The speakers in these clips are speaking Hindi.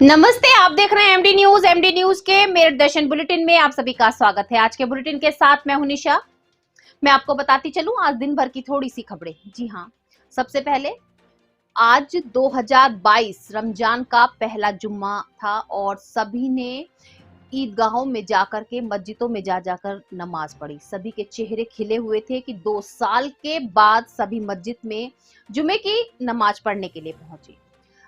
नमस्ते, आप देख रहे हैं एमडी न्यूज। एमडी न्यूज के मेरठ दर्शन बुलेटिन में आप सभी का स्वागत है। आज के बुलेटिन के साथ मैं हूं निशा। मैं आपको बताती चलूं आज दिन भर की थोड़ी सी खबरें। जी हां, सबसे पहले आज 2022 रमजान का पहला जुम्मा था और सभी ने ईदगाहों में जाकर के मस्जिदों में जा जाकर नमाज पढ़ी। सभी के चेहरे खिले हुए थे कि 2 साल के बाद सभी मस्जिद में जुमे की नमाज पढ़ने के लिए पहुंचे।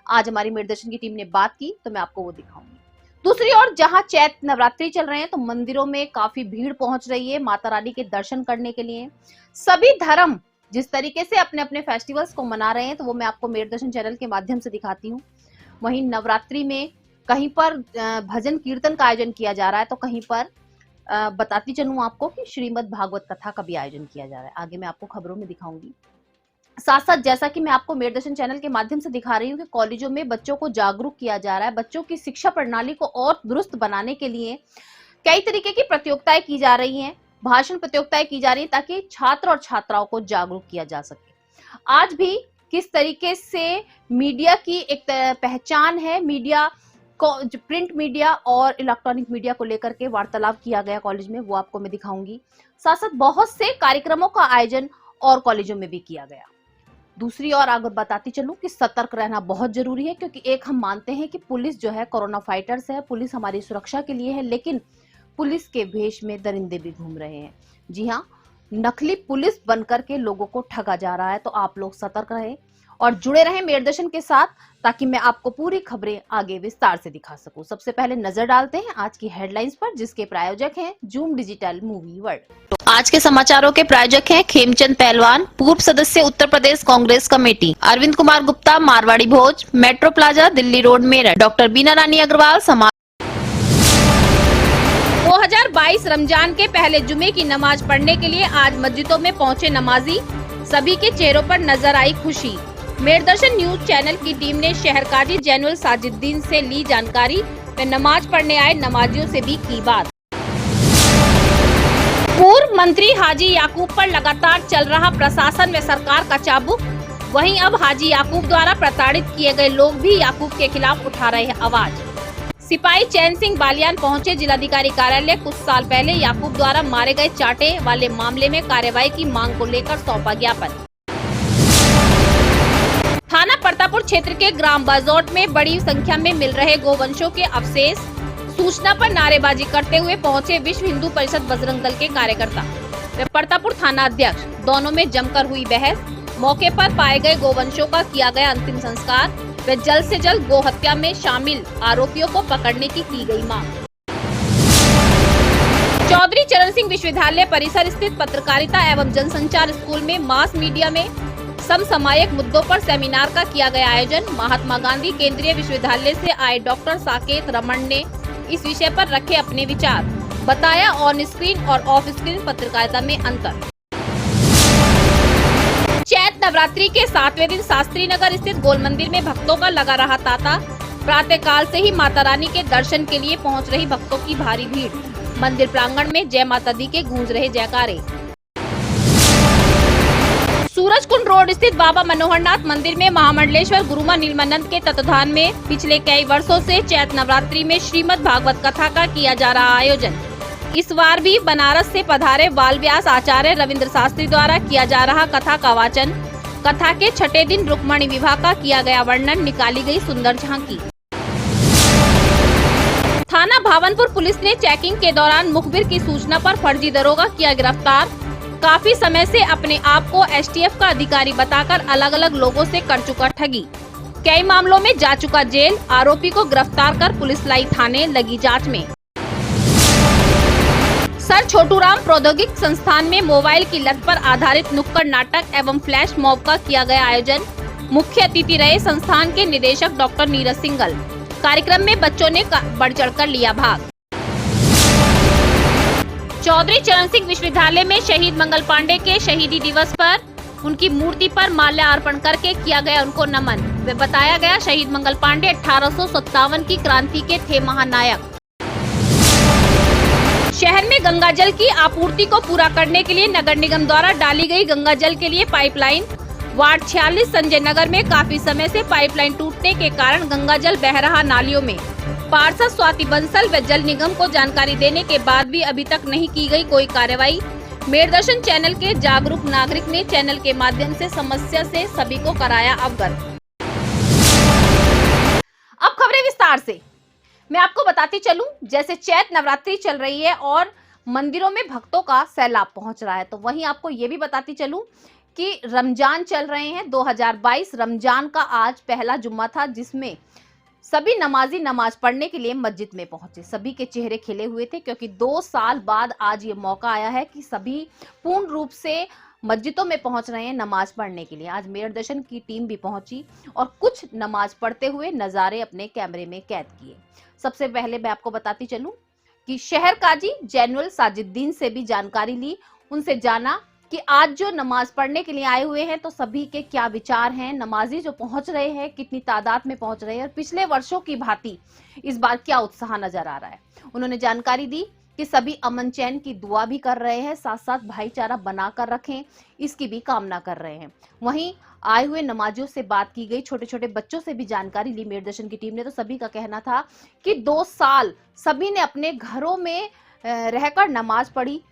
आज हमारी मेरठ दर्शन की टीम ने बात की तो मैं आपको वो दिखाऊंगी। दूसरी ओर जहां चैत्र नवरात्रि चल रहे हैं तो मंदिरों में काफी भीड़ पहुंच रही है माता रानी के दर्शन करने के लिए। सभी धर्म जिस तरीके से अपने अपने फेस्टिवल्स को मना रहे हैं तो वो मैं आपको मेरठ दर्शन चैनल के माध्यम से दिखाती हूँ। वहीं नवरात्रि में कहीं पर भजन कीर्तन का आयोजन किया जा रहा है तो कहीं पर बताती चलूं आपको कि श्रीमद् भागवत कथा का भी आयोजन किया जा रहा है। आगे मैं आपको खबरों में दिखाऊंगी। साथ साथ जैसा कि मैं आपको मेरठ दर्शन चैनल के माध्यम से दिखा रही हूँ कि कॉलेजों में बच्चों को जागरूक किया जा रहा है। बच्चों की शिक्षा प्रणाली को और दुरुस्त बनाने के लिए कई तरीके की प्रतियोगिताएं की जा रही हैं, भाषण प्रतियोगिताएं की जा रही हैं ताकि छात्र और छात्राओं को जागरूक किया जा सके। आज भी किस तरीके से मीडिया की एक पहचान है, मीडिया को प्रिंट मीडिया और इलेक्ट्रॉनिक मीडिया को लेकर के वार्तालाप किया गया कॉलेज में, वो आपको मैं दिखाऊंगी। साथ साथ बहुत से कार्यक्रमों का आयोजन और कॉलेजों में भी किया गया। दूसरी ओर अगर बताती चलूं कि सतर्क रहना बहुत जरूरी है, क्योंकि एक हम मानते हैं कि पुलिस जो है कोरोना फाइटर्स है, पुलिस हमारी सुरक्षा के लिए है, लेकिन पुलिस के भेष में दरिंदे भी घूम रहे हैं। जी हाँ, नकली पुलिस बनकर के लोगों को ठगा जा रहा है। तो आप लोग सतर्क रहें और जुड़े रहें मेरठ दर्शन के साथ ताकि मैं आपको पूरी खबरें आगे विस्तार से दिखा सकूं। सबसे पहले नजर डालते हैं आज की हेडलाइंस पर, जिसके प्रायोजक हैं जूम डिजिटल मूवी वर्ल्ड। आज के समाचारों के प्रायोजक हैं खेमचंद पहलवान, पूर्व सदस्य Uttar Pradesh Congress committee, Arvind Kumar Gupta, Marwari Bhoj, metro plaza, Delhi road, Meerut, doctor Beena Rani Agarwal, समाज। 2022 रमजान के पहले जुमे की नमाज पढ़ने के लिए आज मस्जिदों में पहुंचे नमाजी। सभी के चेहरों पर नजर आई खुशी। मेरठ दर्शन न्यूज चैनल की टीम ने शहर काजी जैनुल साजिद्दीन से ली जानकारी व नमाज पढ़ने आए नमाजियों से भी की बात। पूर्व मंत्री हाजी याकूब पर लगातार चल रहा प्रशासन व सरकार का चाबुक। वहीं अब हाजी याकूब द्वारा प्रताड़ित किए गए लोग भी याकूब के खिलाफ उठा रहे हैं आवाज। सिपाही चैन सिंह बालियान पहुंचे जिलाधिकारी कार्यालय। कुछ साल पहले याकूब द्वारा मारे गए चाटे वाले मामले में कार्रवाई की मांग को लेकर सौंपा ज्ञापन। थाना परतापुर क्षेत्र के ग्राम बाजौट में बड़ी संख्या में मिल रहे गोवंशों के अवशेष। सूचना पर नारेबाजी करते हुए पहुंचे विश्व हिंदू परिषद बजरंग दल के कार्यकर्ता व परतापुर थाना अध्यक्ष। दोनों में जमकर हुई बहस। मौके पर पाए गए गोवंशों का किया गया अंतिम संस्कार व जल्द से जल्द गो हत्या में शामिल आरोपियों को पकड़ने की गई मांग। चौधरी चरण सिंह विश्वविद्यालय परिसर स्थित पत्रकारिता एवं जनसंचार स्कूल में मास मीडिया में समसामयिक मुद्दों पर सेमिनार का किया गया आयोजन। महात्मा गांधी केंद्रीय विश्वविद्यालय से आए डॉक्टर साकेत रमन ने इस विषय पर रखे अपने विचार। बताया ऑन स्क्रीन और ऑफ स्क्रीन पत्रकारिता में अंतर। चैत्र नवरात्रि के 7वें दिन शास्त्री नगर स्थित गोल मंदिर में भक्तों का लगा रहा तांता। प्रातः काल से ही माता रानी के दर्शन के लिए पहुंच रही भक्तों की भारी भीड़। मंदिर प्रांगण में जय माता दी के गूंज रहे जयकारे। सूरजकुंड रोड स्थित बाबा मनोहरनाथ मंदिर में महामंडलेश्वर गुरुमा नीलमानंद के तत्वाधान में पिछले कई वर्षों से चैत्र नवरात्रि में श्रीमद् भागवत कथा का किया जा रहा आयोजन। इस बार भी बनारस से पधारे बाल व्यास आचार्य रविंद्र शास्त्री द्वारा किया जा रहा कथा का वाचन। कथा के छठे दिन रुक्मणी विवाह का किया गया वर्णन, निकाली गई सुंदर झांकी। थाना भावनपुर पुलिस ने चेकिंग के दौरान मुखबिर की सूचना पर फर्जी दरोगा किया गिरफ्तार। काफी समय से अपने आप को एसटीएफ का अधिकारी बताकर अलग अलग लोगों से कर चुका ठगी। कई मामलों में जा चुका जेल। आरोपी को गिरफ्तार कर पुलिस लाई थाने, लगी जांच में। सर छोटूराम प्रौद्योगिक संस्थान में मोबाइल की लत पर आधारित नुक्कड़ नाटक एवं फ्लैश मॉब का किया गया आयोजन। मुख्य अतिथि रहे संस्थान के निदेशक डॉक्टर नीरज सिंघल। कार्यक्रम में बच्चों ने बढ़ चढ़कर लिया भाग। चौधरी चरण सिंह विश्वविद्यालय में शहीद मंगल पांडे के शहीदी दिवस पर उनकी मूर्ति पर माल्यार्पण करके किया गया उनको नमन। वे बताया गया शहीद मंगल पांडे 1857 की क्रांति के थे महानायक। शहर में गंगा जल की आपूर्ति को पूरा करने के लिए नगर निगम द्वारा डाली गई गंगा जल के लिए पाइपलाइन वार्ड 46 संजय नगर में काफी समय से पाइपलाइन टूटने के कारण गंगा जल बह रहा नालियों में। पार्षद स्वाति बंसल व जल निगम को जानकारी देने के बाद भी अभी तक नहीं की गई कोई कार्रवाई। मेरदर्शन चैनल के जागरूक नागरिक ने चैनल के माध्यम से समस्या से सभी को कराया अवगत। अब खबरें विस्तार से। मैं आपको बताती चलूं, जैसे चैत्र नवरात्रि चल रही है और मंदिरों में भक्तों का सैलाब पहुंच रहा है, तो वहीं आपको ये भी बताती चलूं कि रमजान चल रहे हैं। 2022 रमजान का आज पहला जुम्मा था, जिसमें सभी नमाजी नमाज पढ़ने के लिए मस्जिद में पहुंचे। सभी के चेहरे खिले हुए थे, क्योंकि 2 साल बाद आज ये मौका आया है कि सभी पूर्ण रूप से मस्जिदों में पहुंच रहे हैं नमाज पढ़ने के लिए। आज मेरदर्शन की टीम भी पहुंची और कुछ नमाज पढ़ते हुए नजारे अपने कैमरे में कैद किए। सबसे पहले मैं आपको बताती चलूं कि शहर काजी जैनुल साजिद्दीन से भी जानकारी ली। उनसे जाना कि आज जो नमाज पढ़ने के लिए आए हुए हैं तो सभी के क्या विचार हैं, नमाजी जो पहुंच रहे हैं कितनी तादाद में पहुंच रहे हैं और पिछले वर्षों की भांति इस बार क्या उत्साह नजर आ रहा है। उन्होंने जानकारी दी कि सभी अमन चैन की दुआ भी कर रहे हैं, साथ साथ भाईचारा बनाकर रखें इसकी भी कामना कर रहे हैं। वहीं आए हुए नमाजियों से बात की गई, छोटे छोटे बच्चों से भी जानकारी ली मेरदर्शन की टीम ने। तो सभी का कहना था कि 2 साल सभी ने अपने घरों में रहकर नमाज पढ़ी।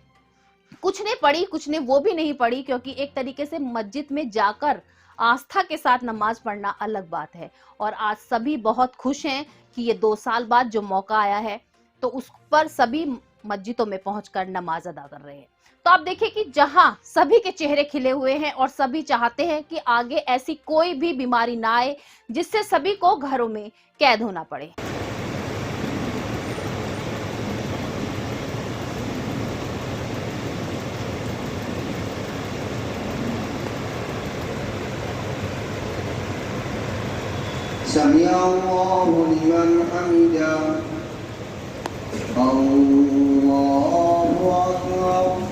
कुछ ने पढ़ी, कुछ ने वो भी नहीं पढ़ी, क्योंकि एक तरीके से मस्जिद में जाकर आस्था के साथ नमाज पढ़ना अलग बात है। और आज सभी बहुत खुश हैं कि ये 2 साल बाद जो मौका आया है तो उस पर सभी मस्जिदों में पहुंचकर नमाज अदा कर रहे हैं। तो आप देखिए कि जहां सभी के चेहरे खिले हुए हैं और सभी चाहते हैं कि आगे ऐसी कोई भी बीमारी ना आए जिससे सभी को घरों में कैद होना पड़े। समी अल्लाहु लिमन हमिदा, अल्लाहु अकबर।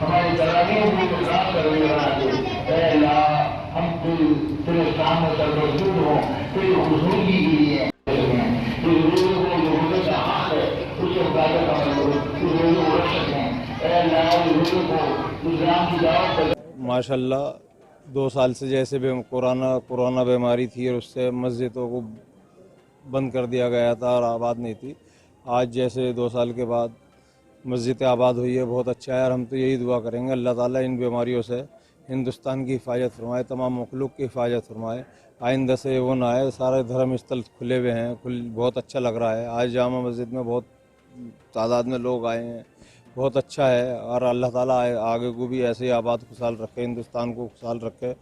हमारी तरावीह भी निकाल कर बना दे। हम तेरे सामने सर्वसुद हों, तेरी हुजूरी के लिए माशाल्लाह 2 साल से जैसे भी कोरोना बीमारी थी और उससे मस्जिदों को बंद कर दिया गया था और आबाद नहीं थी। आज जैसे 2 साल के बाद मस्जिद आबाद हुई है, बहुत अच्छा है। और हम तो यही दुआ करेंगे अल्लाह ताला इन बीमारियों से हिंदुस्तान की हिफाजत फरमाए, तमाम मखलूक की हिफाजत फरमाए। आइंदा से वो ना आए। सारे धर्म स्थल खुले हुए हैं, बहुत अच्छा लग रहा है। आज जामा मस्जिद में बहुत तादाद में लोग आए हैं, बहुत अच्छा है। और अल्लाह ताला आगे को भी ऐसे ही आबाद खुशहाल रखे, हिंदुस्तान को खुशहाल रखे,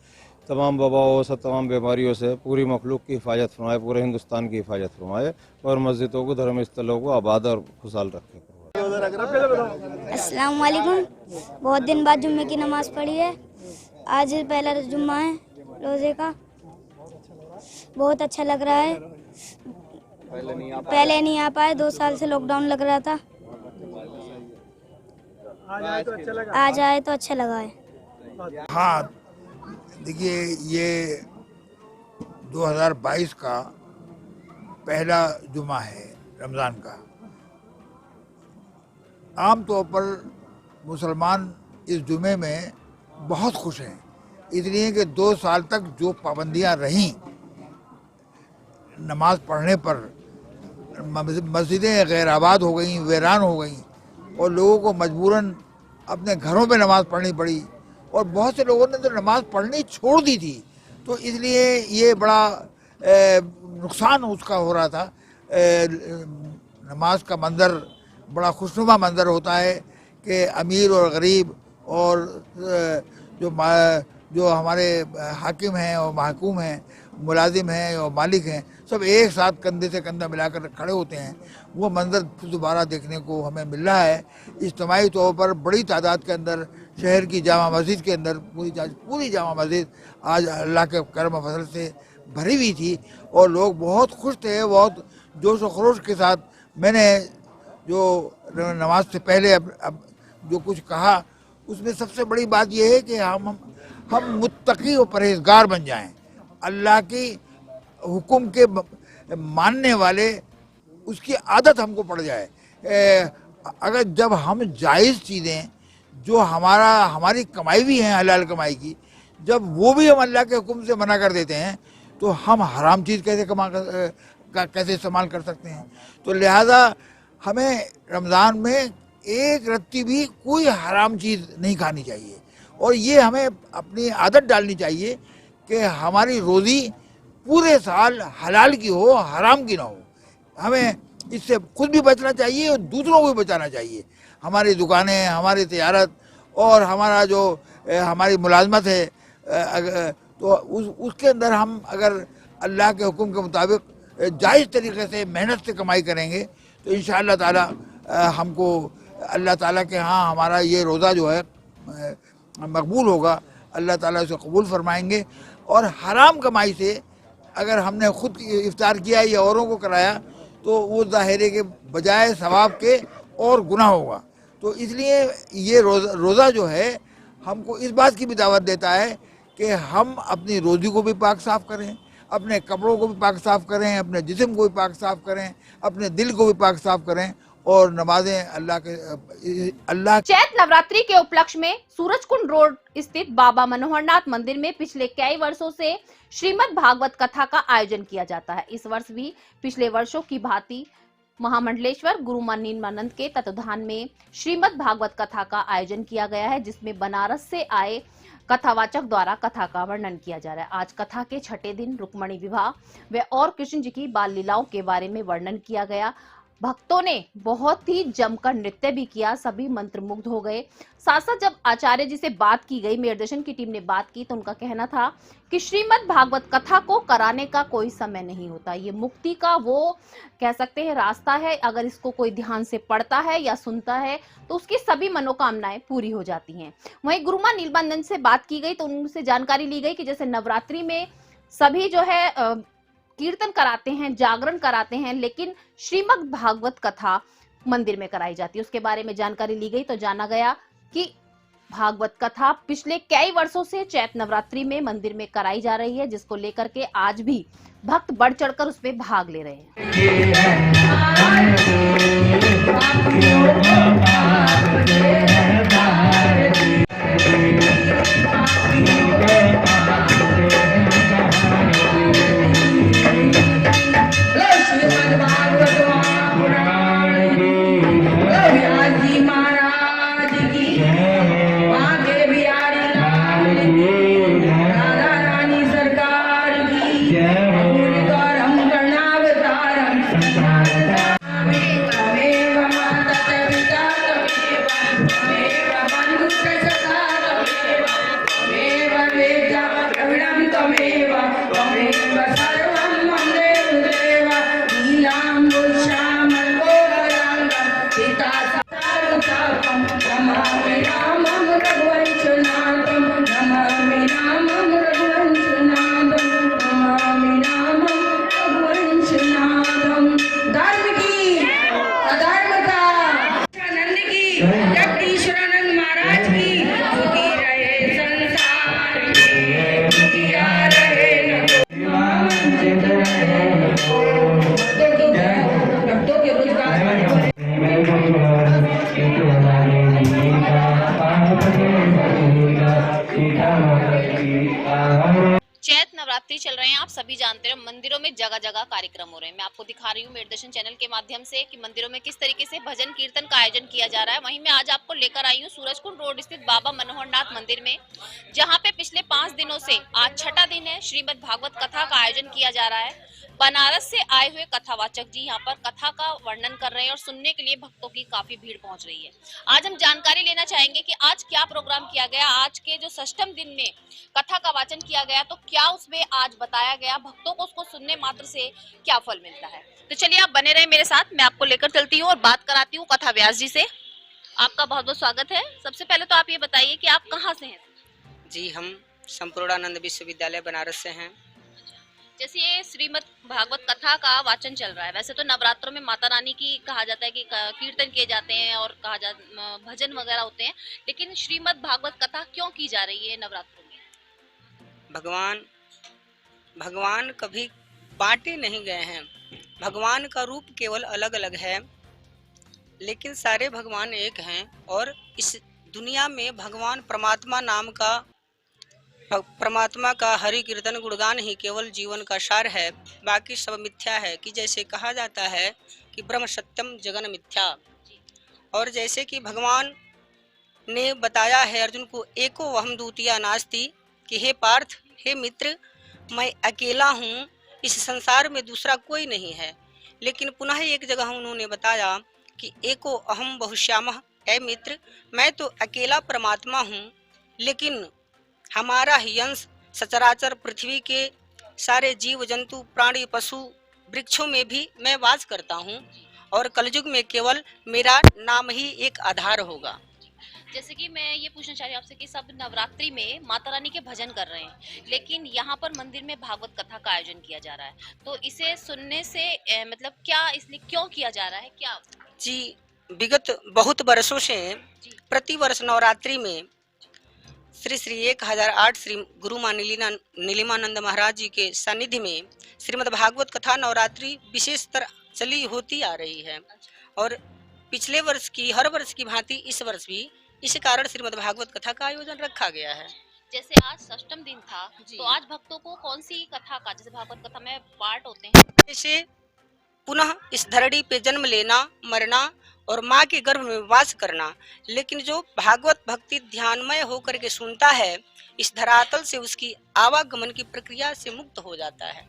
तमाम वबाओं से तमाम बीमारियों से पूरी मखलूक की हिफाजत फरमाए, पूरे हिंदुस्तान की हिफाजत फरमाए और मस्जिदों को धर्म स्थलों को आबाद और खुशहाल रखे। अस्सलाम वालेकुम। बहुत दिन बाद जुम्मे की नमाज पढ़ी है। आज पहला जुम्मा है रोज़े का। बहुत अच्छा लग रहा है। पहले नहीं आ पाए, 2 साल से लॉकडाउन लग रहा था। आज आए तो अच्छा लगा है। हाँ, देखिए ये 2022 का पहला जुमा है रमज़ान का। आम तौर पर मुसलमान इस जुमे में बहुत खुश हैं, इसलिए कि 2 साल तक जो पाबंदियां रहीं नमाज पढ़ने पर, मस्जिदें गैर आबाद हो गई, वीरान हो गई और लोगों को मजबूरन अपने घरों में नमाज पढ़नी पड़ी और बहुत से लोगों ने तो नमाज पढ़नी छोड़ दी थी। तो इसलिए ये बड़ा नुकसान उसका हो रहा था। नमाज का मंज़र बड़ा खुशनुमा मंज़र होता है कि अमीर और गरीब और जो हमारे हाकिम हैं और महकूम हैं मुलाजिम हैं और मालिक हैं, सब एक साथ कंधे से कंधा मिलाकर खड़े होते हैं। वो मंजर दोबारा देखने को हमें मिल रहा है। इज्तिमाई तौर पर बड़ी तादाद के अंदर शहर की जामा मस्जिद के अंदर पूरी जामा मस्जिद आज अल्लाह के करम फजल से भरी हुई थी और लोग बहुत खुश थे, बहुत जोश व खरोश के साथ। मैंने जो नमाज से पहले अब जो कुछ कहा उसमें सबसे बड़ी बात यह है कि हम मुत्तकी और परहेजगार बन जाएं, अल्लाह की हुक्म के मानने वाले, उसकी आदत हमको पड़ जाए। अगर जब हम जायज़ चीज़ें जो हमारी कमाई भी है हलाल कमाई की, जब वो भी हम अल्लाह के हुक्म से मना कर देते हैं तो हम हराम चीज़ कैसे इस्तेमाल कर सकते हैं। तो लिहाजा हमें रमज़ान में एक रत्ती भी कोई हराम चीज़ नहीं खानी चाहिए और ये हमें अपनी आदत डालनी चाहिए कि हमारी रोज़ी पूरे साल हलाल की हो, हराम की ना हो। हमें इससे खुद भी बचना चाहिए और दूसरों को भी बचाना चाहिए। हमारी दुकानें, हमारी तिजारत और हमारा जो हमारी मुलाजमत है, तो उसके अंदर हम अगर अल्लाह के हुक्म के मुताबिक जायज़ तरीके से मेहनत से कमाई करेंगे तो इंशाअल्लाह ताला हमको अल्लाह ताला के यहाँ हमारा ये रोज़ा जो है मकबूल होगा, अल्लाह ताला उसे कबूल फरमाएंगे। और हराम कमाई से अगर हमने खुद इफ्तार किया या औरों को कराया तो वो ज़ाहिर है के बजाय सवाब के और गुनाह होगा। तो इसलिए ये रोज़ा जो है हमको इस बात की भी दावत देता है कि हम अपनी रोज़ी को भी पाक साफ़ करें, अपने कपड़ों को भी पाक साफ़ करें, अपने जिस्म को भी पाक साफ़ करें, अपने दिल को भी पाक साफ़ करें और नमाजें अल्लाह। चैत नवरात्रि के उपलक्ष्य में सूरजकुंड रोड स्थित बाबा मनोहरनाथ मंदिर में पिछले कई वर्षों से श्रीमद् भागवत कथा का आयोजन किया जाता है। इस वर्ष भी पिछले वर्षों की भांति महामंडलेश्वर गुरु मनीमानंद के तत्वाधान में श्रीमद् भागवत कथा का आयोजन किया गया है, जिसमें बनारस से आए कथावाचक द्वारा कथा का वर्णन किया जा रहा है। आज कथा के छठे दिन रुक्मणी विवाह व और कृष्ण जी की बाल लीलाओं के बारे में वर्णन किया गया। भक्तों ने बहुत ही जमकर नृत्य भी किया, सभी मंत्रमुग्ध हो गए। साथ साथ जब आचार्य जी से बात की गई, मेरदर्शन की टीम ने बात की, तो उनका कहना था कि श्रीमद् भागवत कथा को कराने का कोई समय नहीं होता, ये मुक्ति का वो कह सकते हैं रास्ता है। अगर इसको कोई ध्यान से पढ़ता है या सुनता है तो उसकी सभी मनोकामनाएं पूरी हो जाती हैं। वहीं गुरुमा नीलबंधन से बात की गई तो उनसे जानकारी ली गई कि जैसे नवरात्रि में सभी जो है कीर्तन कराते हैं, जागरण कराते हैं, लेकिन श्रीमद् भागवत कथा मंदिर में कराई जाती है। उसके बारे में जानकारी ली गई तो जाना गया कि भागवत कथा पिछले कई वर्षों से चैत नवरात्रि में मंदिर में कराई जा रही है, जिसको लेकर के आज भी भक्त बढ़ चढ़कर उसमें भाग ले रहे हैं। चैत नवरात्रि चल रहे हैं, आप सभी जानते हैं, मंदिरों में जगह जगह कार्यक्रम हो रहे हैं। मैं आपको दिखा रही हूँ मेरदर्शन चैनल के माध्यम से कि मंदिरों में किस तरीके से भजन कीर्तन का आयोजन किया जा रहा है। वहीं मैं आज आपको लेकर आई हूँ सूरजकुंड रोड स्थित बाबा मनोहरनाथ मंदिर में, जहाँ पे पिछले 5 दिनों से आज छठा दिन है, श्रीमद् भागवत कथा का आयोजन किया जा रहा है। बनारस से आए हुए कथावाचक जी यहाँ पर कथा का वर्णन कर रहे हैं और सुनने के लिए भक्तों की काफी भीड़ पहुंच रही है। आज हम जानकारी लेना चाहेंगे कि आज क्या प्रोग्राम किया गया, आज के जो षष्ठम दिन में कथा का वाचन किया गया तो क्या उसमें आज बताया गया, भक्तों को उसको सुनने मात्र से क्या फल मिलता है। तो चलिए आप बने रहे मेरे साथ, मैं आपको लेकर चलती हूँ और बात कराती हूँ कथा व्यास जी से। आपका बहुत बहुत स्वागत है। सबसे पहले तो आप ये बताइए कि आप कहाँ से हैं? जी, हम संपूर्णानंद विश्वविद्यालय बनारस से हैं। जैसे ये श्रीमद् भागवत कथा का वाचन चल रहा है, वैसे तो नवरात्रों में माता रानी की कहा जाता है कि कीर्तन किए जाते हैं और भजन वगैरह होते हैं, लेकिन श्रीमद् भागवत कथा क्यों की जा रही है नवरात्रों में? भगवान कभी बांटे नहीं गए हैं। भगवान का रूप केवल अलग अलग है, लेकिन सारे भगवान एक हैं। और इस दुनिया में भगवान परमात्मा का हरि कीर्तन गुणगान ही केवल जीवन का सार है, बाकी सब मिथ्या है। कि जैसे कहा जाता है कि ब्रह्म सत्यम जगन मिथ्या, और जैसे कि भगवान ने बताया है अर्जुन को, एको वहम द्वितीया नास्ति, कि हे पार्थ, हे मित्र, मैं अकेला हूँ, इस संसार में दूसरा कोई नहीं है। लेकिन पुनः एक जगह उन्होंने बताया कि एको अहम बहुश्यामः, ऐ मित्र, मैं तो अकेला परमात्मा हूँ, लेकिन हमारा ही अंश सचराचर पृथ्वी के सारे जीव जंतु प्राणी पशु वृक्षों में भी मैं वास करता हूँ, और कलयुग में केवल मेरा नाम ही एक आधार होगा। जैसे कि मैं ये पूछना चाह रही हूँ आपसे कि सब नवरात्रि में माता रानी के भजन कर रहे हैं, लेकिन यहाँ पर मंदिर में भागवत कथा का आयोजन किया जा रहा है, तो इसे सुनने से मतलब क्या, इसलिए क्यों किया जा रहा है, क्या? जी, विगत बहुत वर्षों से प्रति वर्ष नवरात्रि में श्री 1008 श्री गुरु मां नीलिमानंद महाराज जी के सानिध्य में श्रीमद् भागवत कथा नवरात्रि विशेषतर चली होती आ रही है। और पिछले वर्ष की, हर वर्ष की भांति इस वर्ष भी इस कारण श्रीमद् भागवत कथा का आयोजन रखा गया है। जैसे आज षष्ठम दिन था, तो आज भक्तों को कौन सी कथा का, जैसे भागवत कथा में पार्ट होते हैं, जैसे पुनः इस धरती पे जन्म लेना, मरना और माँ के गर्भ में वास करना, लेकिन जो भागवत भक्ति ध्यानमय होकर के सुनता है, इस धरातल से उसकी आवागमन की प्रक्रिया से मुक्त हो जाता है।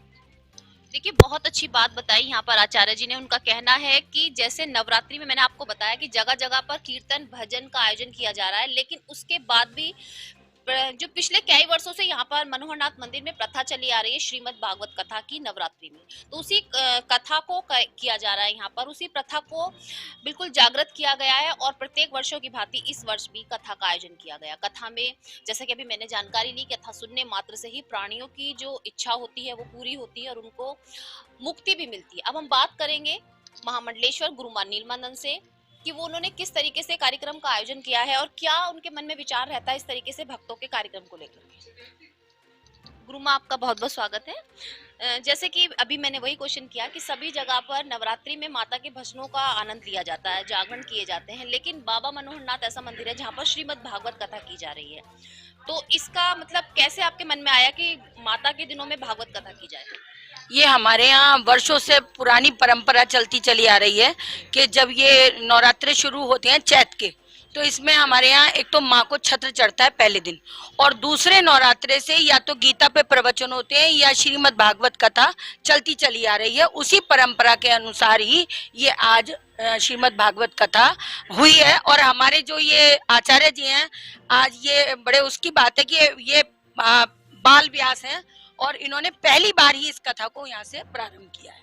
देखिए, बहुत अच्छी बात बताई यहाँ पर आचार्य जी ने। उनका कहना है कि जैसे नवरात्रि में मैंने आपको बताया कि जगह जगह पर कीर्तन भजन का आयोजन किया जा रहा है, लेकिन उसके बाद भी जो पिछले कई वर्षों से यहाँ पर मनोहरनाथ मंदिर में प्रथा चली आ रही है श्रीमद् भागवत कथा की नवरात्रि में, तो उसी कथा को किया जा रहा है यहाँ पर, उसी प्रथा को बिल्कुल जागृत किया गया है। और प्रत्येक वर्षों की भांति इस वर्ष भी कथा का आयोजन किया गया। कथा में जैसे कि अभी मैंने जानकारी ली, कथा सुनने मात्र से ही प्राणियों की जो इच्छा होती है वो पूरी होती है और उनको मुक्ति भी मिलती है। अब हम बात करेंगे महामंडलेश्वर गुरु मां नीलमानंद से कि वो उन्होंने किस तरीके से कार्यक्रम का आयोजन किया है और क्या उनके मन में विचार रहता है इस तरीके से भक्तों के कार्यक्रम को लेकर। गुरु मां, आपका बहुत बहुत स्वागत है। जैसे कि अभी मैंने वही क्वेश्चन किया कि सभी जगह पर नवरात्रि में माता के भजनों का आनंद लिया जाता है, जागरण किए जाते हैं, लेकिन बाबा मनोहरनाथ ऐसा मंदिर है जहाँ पर श्रीमद् भागवत कथा की जा रही है, तो इसका मतलब कैसे आपके मन में आया कि माता के दिनों में भागवत कथा की जाए? ये हमारे यहाँ वर्षों से पुरानी परंपरा चलती चली आ रही है कि जब ये नवरात्रे शुरू होते हैं चैत के, तो इसमें हमारे यहाँ एक तो माँ को छत्र चढ़ता है पहले दिन, और दूसरे नवरात्रे से या तो गीता पे प्रवचन होते हैं या श्रीमद् भागवत कथा चलती चली आ रही है। उसी परंपरा के अनुसार ही ये आज श्रीमद् भागवत कथा हुई है। और हमारे जो ये आचार्य जी हैं, आज ये बड़े उसकी बात है कि ये बाल व्यास हैं और इन्होंने पहली बार ही इस कथा को यहाँ से प्रारंभ किया है।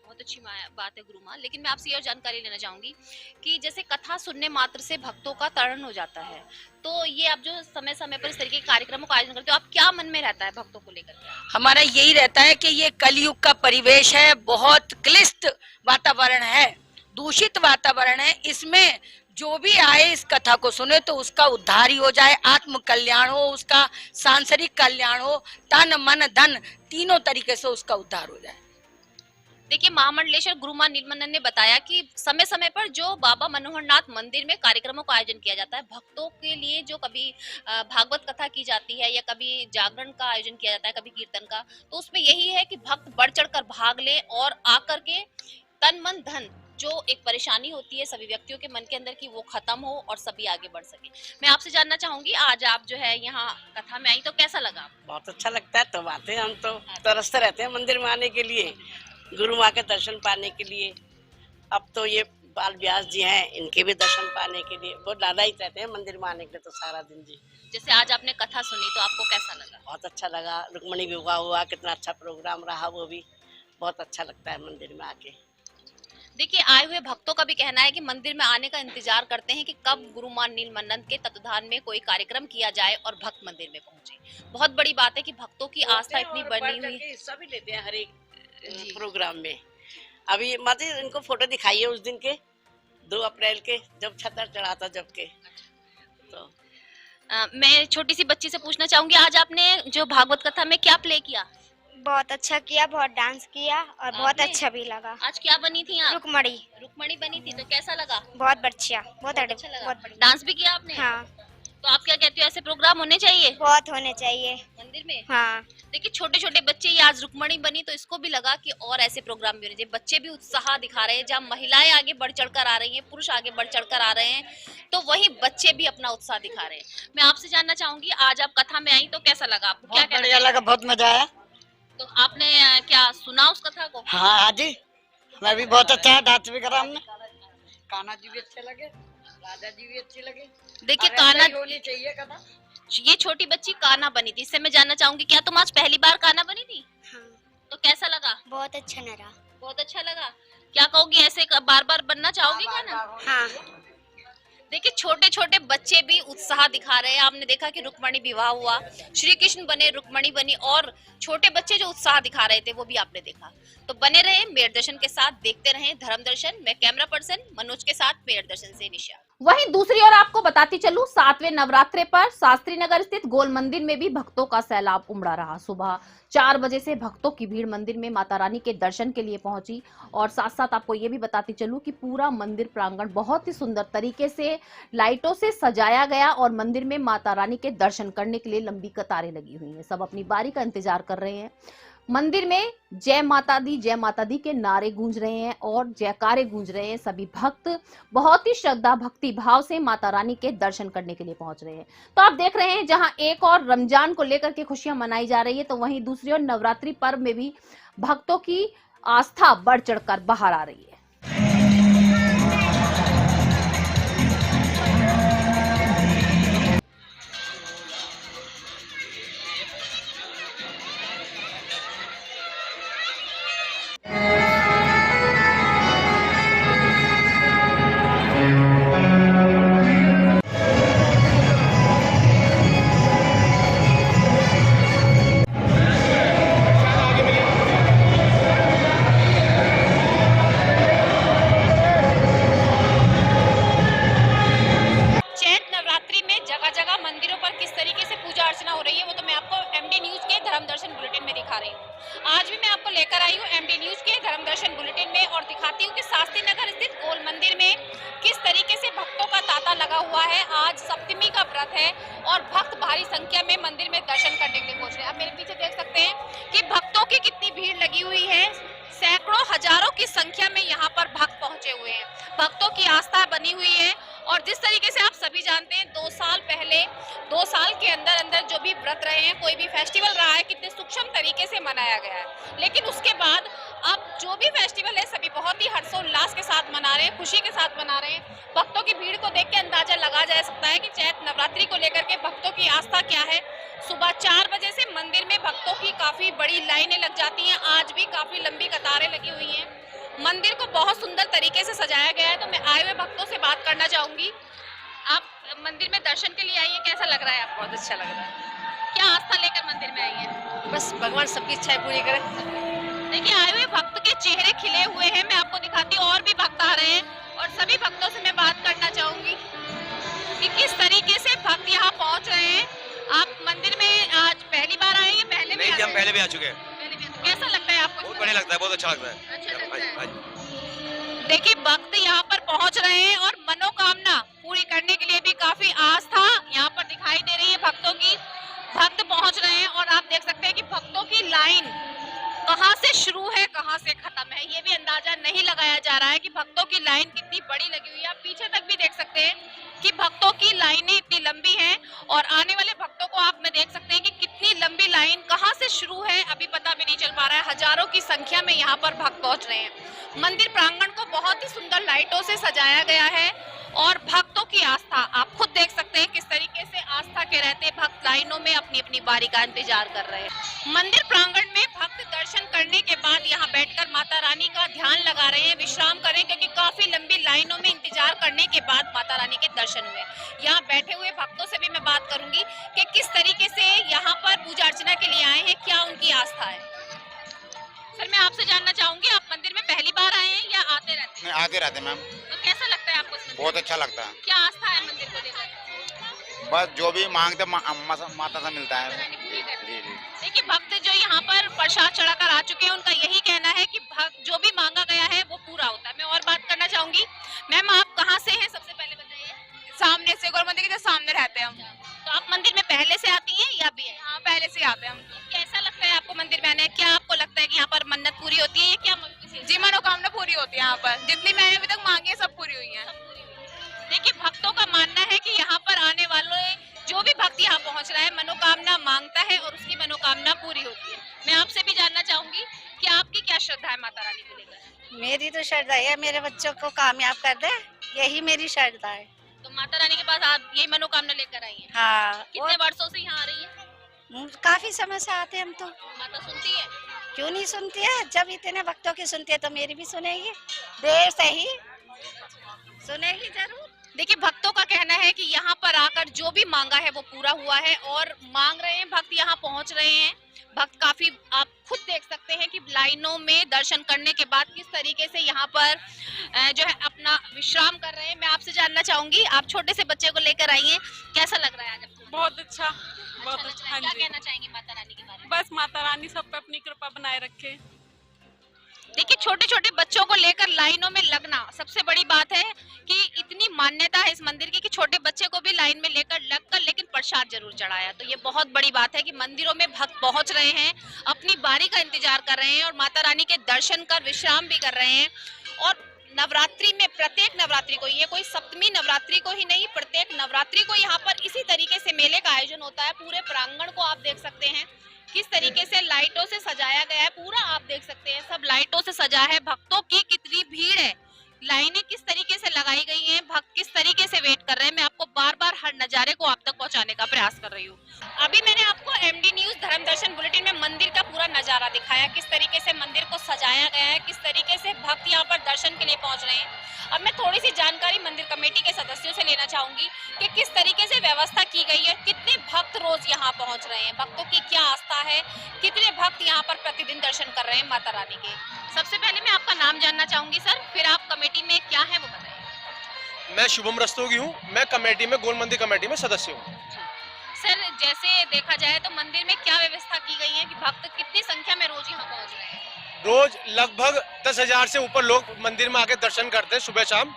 बहुत अच्छी बात है गुरु मां, लेकिन मैं आपसे ये जानकारी लेना चाहूंगी कि जैसे कथा सुनने मात्र से भक्तों का तरण हो जाता है, तो ये आप जो समय समय पर इस तरीके के कार्यक्रमों का आयोजन करते हो, आप क्या मन में रहता है भक्तों को लेकर? हमारा यही रहता है कि ये कलयुग का परिवेश है, बहुत क्लिष्ट वातावरण है, दूषित वातावरण है, इसमें जो भी आए इस कथा को सुने तो उसका उद्धार ही हो जाए, आत्म कल्याण हो, उसका सांसारिक कल्याण हो, तन मन धन तीनों तरीके से उसका उद्धार हो जाए। देखिए, महामंडलेश्वर गुरु मां नीलमानंद ने बताया कि समय समय पर जो बाबा मनोहरनाथ मंदिर में कार्यक्रमों का आयोजन किया जाता है भक्तों के लिए, जो कभी भागवत कथा की जाती है या कभी जागरण का आयोजन किया जाता है, कभी कीर्तन का, तो उसमें यही है कि भक्त बढ़ चढ़ कर भाग ले और आकर के तन मन धन जो एक परेशानी होती है सभी व्यक्तियों के मन के अंदर की वो खत्म हो और सभी आगे बढ़ सके। मैं आपसे जानना चाहूंगी, आज आप जो है यहाँ कथा में आई तो कैसा लगा? बहुत अच्छा लगता है। तो बातें हम तो तरसते रहते हैं मंदिर में आने के लिए, गुरु माँ के दर्शन पाने के लिए। अब तो ये बाल व्यास जी हैं, इनके भी दर्शन पाने के लिए बहुत ज्यादा ही रहते हैं मंदिर में आने के लिए तो सारा दिन जी। जैसे आज आपने कथा सुनी तो आपको कैसा लगा? बहुत अच्छा लगा। रुक्मणी विवाह हुआ, कितना अच्छा प्रोग्राम रहा, वो भी बहुत अच्छा लगता है मंदिर में आके। देखिए, आए हुए भक्तों का भी कहना है कि मंदिर में आने का इंतजार करते हैं कि कब गुरुमान नीलमनंद के तत्वधान में कोई कार्यक्रम किया जाए और भक्त मंदिर में पहुंचे। बहुत बड़ी बात है कि भक्तों की आस्था इतनी बनी हुई है। हिस्सा भी लेते हैं हर एक प्रोग्राम में। अभी माता इनको फोटो दिखाई है उस दिन के 2 अप्रैल के, जब छतर चढ़ा था जब के। तो मैं छोटी सी बच्ची से पूछना चाहूंगी, आज आपने जो भागवत कथा में क्या प्ले किया? बहुत अच्छा किया, बहुत डांस किया और बहुत अच्छा भी लगा। आज क्या बनी थी आप? रुकमणी। रुक्मणी बनी थी, तो कैसा लगा? बहुत अच्छा, बहुत अच्छा लगा। बहुत बढ़िया। डांस भी किया आपने? हाँ, तो आप क्या कहते हो, ऐसे प्रोग्राम होने चाहिए बहुत होने चाहिए मंदिर में? हाँ। देखिए, छोटे छोटे बच्चे, ये आज रुक्मणी बनी तो इसको भी लगा कि और ऐसे प्रोग्राम भी होने चाहिए। बच्चे भी उत्साह दिखा रहे हैं, जहाँ महिलाएं आगे बढ़ चढ़कर आ रही हैं, पुरुष आगे बढ़ चढ़कर आ रहे हैं, तो वही बच्चे भी अपना उत्साह दिखा रहे हैं। मैं आपसे जानना चाहूंगी, आज आप कथा में आई तो कैसा लगा आपको? क्या कहना बढ़िया लगा, बहुत मजा आया। तो आपने क्या सुना उस कथा को? हाँ हाँ जी, मैं भी बहुत अच्छा है, डांस भी करा हमने। कान्हा जी भी अच्छे लगे, राजा जी भी अच्छे लगे। देखिए, कान्हा होनी चाहिए कथा। ये छोटी बच्ची कान्हा बनी थी। इससे मैं जानना चाहूंगी, क्या तुम आज पहली बार कान्हा बनी थी? हाँ, तो कैसा लगा? बहुत अच्छा लगा। बहुत अच्छा लगा। क्या कहोगी, ऐसे बार बार बनना चाहोगी कान्हा? हाँ। देखिए, छोटे छोटे बच्चे भी उत्साह दिखा रहे हैं। आपने देखा कि रुक्मणी विवाह हुआ, श्री कृष्ण बने, रुक्मणी बनी, और छोटे बच्चे जो उत्साह दिखा रहे थे वो भी आपने देखा। तो बने रहे मेयर दर्शन के साथ, देखते रहे धर्म दर्शन। मैं कैमरा पर्सन मनोज के साथ मेयर दर्शन से निशा। वहीं दूसरी ओर आपको बताती चलूं, 7वें नवरात्रे पर शास्त्री नगर स्थित गोल मंदिर में भी भक्तों का सैलाब उमड़ा रहा। सुबह 4 बजे से भक्तों की भीड़ मंदिर में माता रानी के दर्शन के लिए पहुंची। और साथ साथ आपको ये भी बताती चलूं कि पूरा मंदिर प्रांगण बहुत ही सुंदर तरीके से लाइटों से सजाया गया और मंदिर में माता रानी के दर्शन करने के लिए लंबी कतारें लगी हुई हैं। सब अपनी बारी का इंतजार कर रहे हैं। मंदिर में जय माता दी के नारे गूंज रहे हैं और जयकारे गूंज रहे हैं। सभी भक्त बहुत ही श्रद्धा भक्ति भाव से माता रानी के दर्शन करने के लिए पहुंच रहे हैं। तो आप देख रहे हैं, जहां एक और रमजान को लेकर के खुशियां मनाई जा रही है, तो वहीं दूसरी ओर नवरात्रि पर्व में भी भक्तों की आस्था बढ़ चढ़कर बाहर आ रही है। मंदिरों पर किस तरीके से पूजा अर्चना हो रही है वो तो मैं आपको एमडी न्यूज के धर्म दर्शन बुलेटिन में दिखा रही हूँ। आज भी मैं आपको लेकर आई हूँ एमडी न्यूज के धर्म दर्शन बुलेटिन में और दिखाती हूँ कि शास्त्री नगर स्थित गोल मंदिर में किस तरीके से भक्तों का तांता लगा हुआ है। आज सप्तमी का व्रत है और भक्त भारी संख्या में मंदिर में दर्शन करने के लिए पहुंच रहे हैं। आप मेरे पीछे देख सकते हैं कि भक्तों की कितनी भीड़ लगी हुई है। सैकड़ों हजारों की संख्या में यहाँ पर भक्त पहुंचे हुए हैं। भक्तों की आस्था बनी हुई है और जिस तरीके से आप सभी जानते हैं 2 साल पहले 2 साल के अंदर अंदर जो भी व्रत रहे हैं, कोई भी फेस्टिवल रहा है, कितने सूक्ष्म तरीके से मनाया गया है, लेकिन उसके बाद अब जो भी फेस्टिवल है सभी बहुत ही हर्षोल्लास के साथ मना रहे हैं, खुशी के साथ मना रहे हैं। भक्तों की भीड़ को देख के अंदाजा लगा जा सकता है कि चैत नवरात्रि को लेकर के भक्तों की आस्था क्या है। सुबह 4 बजे से मंदिर में भक्तों की काफी बड़ी लाइनें लग जाती हैं। आज भी काफी लंबी कतारें लगी हुई हैं। मंदिर को बहुत सुंदर तरीके से सजाया गया है। तो मैं आए हुए भक्तों से बात करना चाहूंगी। आप मंदिर में दर्शन के लिए आई है, कैसा लग रहा है आपको? बहुत अच्छा लग रहा है। क्या आस्था लेकर मंदिर में आई है? बस भगवान सबकी इच्छाएं पूरी करे। देखिए, आए हुए भक्त के चेहरे खिले हुए हैं। मैं आपको दिखाती हूँ और भी भक्त आ रहे हैं और सभी भक्तों से मैं बात करना चाहूंगी कि किस तरीके से भक्त यहाँ पहुँच रहे हैं। आप मंदिर में आज पहली बार आए हैं? पहले भी हम पहले भी आ चुके हैं। कैसा लगता है आपको? बहुत बढ़िया लगता है, बहुत अच्छा लगता है। अच्छा लगता है। देखिए, भक्त यहाँ पर पहुँच रहे हैं और मनोकामना पूरी करने के लिए भी काफी आस्था यहाँ पर दिखाई दे रही है भक्तों की। भक्त पहुँच रहे हैं और आप देख सकते हैं कि भक्तों की लाइन कहाँ से शुरू है कहाँ से खत्म है ये भी अंदाजा नहीं लगाया जा रहा है कि भक्तों की लाइन कितनी बड़ी लगी हुई है। आप पीछे तक भी देख सकते हैं कि भक्तों की लाइनें इतनी लंबी हैं और आने वाले भक्तों को आप में देख सकते हैं कि कितनी लंबी लाइन कहां से शुरू है अभी पता भी नहीं चल पा रहा है। हजारों की संख्या में यहाँ पर भक्त पहुंच रहे हैं। मंदिर प्रांगण को बहुत ही सुंदर लाइटों से सजाया गया है और भक्तों की आस्था आप खुद देख सकते हैं किस तरीके से आस्था के रहते भक्त लाइनों में अपनी अपनी बारी का इंतजार कर रहे हैं। मंदिर प्रांगण में भक्त दर्शन करने के बाद यहाँ बैठकर माता रानी का ध्यान लगा रहे हैं, विश्राम करें, क्योंकि काफी लंबी लाइनों में इंतजार करने के बाद माता रानी के दर्शन हुए। यहाँ बैठे हुए भक्तों से भी मैं बात करूंगी कि किस तरीके से यहाँ पर पूजा अर्चना के लिए आए हैं, क्या उनकी आस्था है। सर, मैं आपसे जानना चाहूंगी, आप मंदिर में पहली बार आए हैं या आते रहते हैं? आते रहते मैम। तो कैसा लगता है आपको? बहुत अच्छा लगता है। क्या आस्था है मंदिर को लेकर? बस जो भी मांगते माता से मिलता है। जी जी। देखिए, भक्त जो यहाँ पर प्रसाद चढ़ाकर आ चुके हैं उनका यही कहना है कि भक्त जो भी मांगा गया है वो पूरा होता है। मैं और बात करना चाहूंगी। मैम, आप कहाँ से हैं, सबसे पहले बताइए। सामने से, गौर मंदिर के सामने रहते हैं हम। तो आप मंदिर में पहले से आती हैं या भी है? हाँ, पहले से आते हैं हम। कैसा लगता है आपको मंदिर में आने? क्या आपको लगता है कि यहाँ पर मन्नत पूरी होती है या क्या? जी, मनोकामना पूरी होती है यहाँ पर। जितनी मैंने अभी तक मांगी है सब पूरी हुई है। देखिए, भक्तों का मानना है कि यहाँ पर आने वाले जो भी भक्त यहाँ पहुँच रहा है मनोकामना मांगता है और उसकी मनोकामना पूरी होती है। मैं आपसे भी जानना चाहूंगी कि आपकी क्या श्रद्धा है माता रानी को लेकर? मेरी तो श्रद्धा है मेरे बच्चों को कामयाब कर दे, यही मेरी श्रद्धा है। तो माता रानी के पास आप यही मनोकामना लेकर आई हैं? हाँ। कितने वर्षों से यहाँ आ रही है? काफी समय से आते हम तो। माता सुनती है? क्यों नहीं सुनती है, जब इतने भक्तों की सुनती है तो मेरी भी सुनेगी, देर से ही सुनेगी जरूर। देखिए, भक्तों का कहना है कि यहाँ पर आकर जो भी मांगा है वो पूरा हुआ है और मांग रहे हैं भक्त, यहाँ पहुँच रहे हैं भक्त। काफी आप खुद देख सकते हैं कि लाइनों में दर्शन करने के बाद किस तरीके से यहाँ पर जो है अपना विश्राम कर रहे हैं। मैं आपसे जानना चाहूंगी, आप छोटे से बच्चे को लेकर आई हैं, कैसा लग रहा है आज? बहुत अच्छा, बहुत अच्छा। हाँ क्या जी। कहना चाहेंगे माता रानी के बारे में? बस माता रानी सब पे अपनी कृपा बनाए रखे। देखिए, छोटे छोटे बच्चों को लेकर लाइनों में लगना सबसे बड़ी बात है कि इतनी मान्यता है इस मंदिर की कि छोटे बच्चे को भी लाइन में लेकर लगकर लेकिन प्रसाद जरूर चढ़ाया। तो ये बहुत बड़ी बात है कि मंदिरों में भक्त पहुंच रहे हैं, अपनी बारी का इंतजार कर रहे हैं और माता रानी के दर्शन कर विश्राम भी कर रहे हैं। और नवरात्रि में प्रत्येक नवरात्रि को, ये कोई सप्तमी नवरात्रि को ही नहीं, प्रत्येक नवरात्रि को यहाँ पर इसी तरीके से मेले का आयोजन होता है। पूरे प्रांगण को आप देख सकते हैं किस तरीके से लाइटों से सजाया गया है, पूरा आप देख सकते हैं सब लाइटों से सजा है। भक्तों की कितनी भीड़ है, लाइनें किस तरीके से लगाई गई हैं, भक्त किस तरीके से वेट कर रहे हैं। मैं आपको बार बार हर नजारे को आप तक पहुंचाने का प्रयास कर रही हूँ। अभी मैंने आपको एमडी न्यूज धर्म दर्शन बुलेटिन में मंदिर का पूरा नजारा दिखाया, किस तरीके से मंदिर को सजाया गया है, किस तरीके से भक्त यहाँ पर दर्शन के लिए पहुंच रहे हैं। अब मैं थोड़ी सी जानकारी मंदिर कमेटी के सदस्यों से लेना चाहूंगी कि किस तरीके से व्यवस्था की गई है, कितने भक्त रोज यहाँ पहुंच रहे हैं, भक्तों की क्या आस्था है, कितने भक्त यहाँ पर प्रतिदिन दर्शन कर रहे हैं माता रानी के। सबसे पहले मैं आपका नाम जानना चाहूंगी सर, फिर आप कमेटी में क्या है वो बताइए। मैं शुभम रस्तोगी हूँ, मैं कमेटी में गोल मंदिर कमेटी में सदस्य हूँ। सर, जैसे देखा जाए तो मंदिर में क्या व्यवस्था की गई है कि भक्त कितनी संख्या में रोज यहाँ पहुंच रहे हैं? रोज लगभग 10,000 से ऊपर लोग मंदिर में आके दर्शन करते हैं सुबह शाम।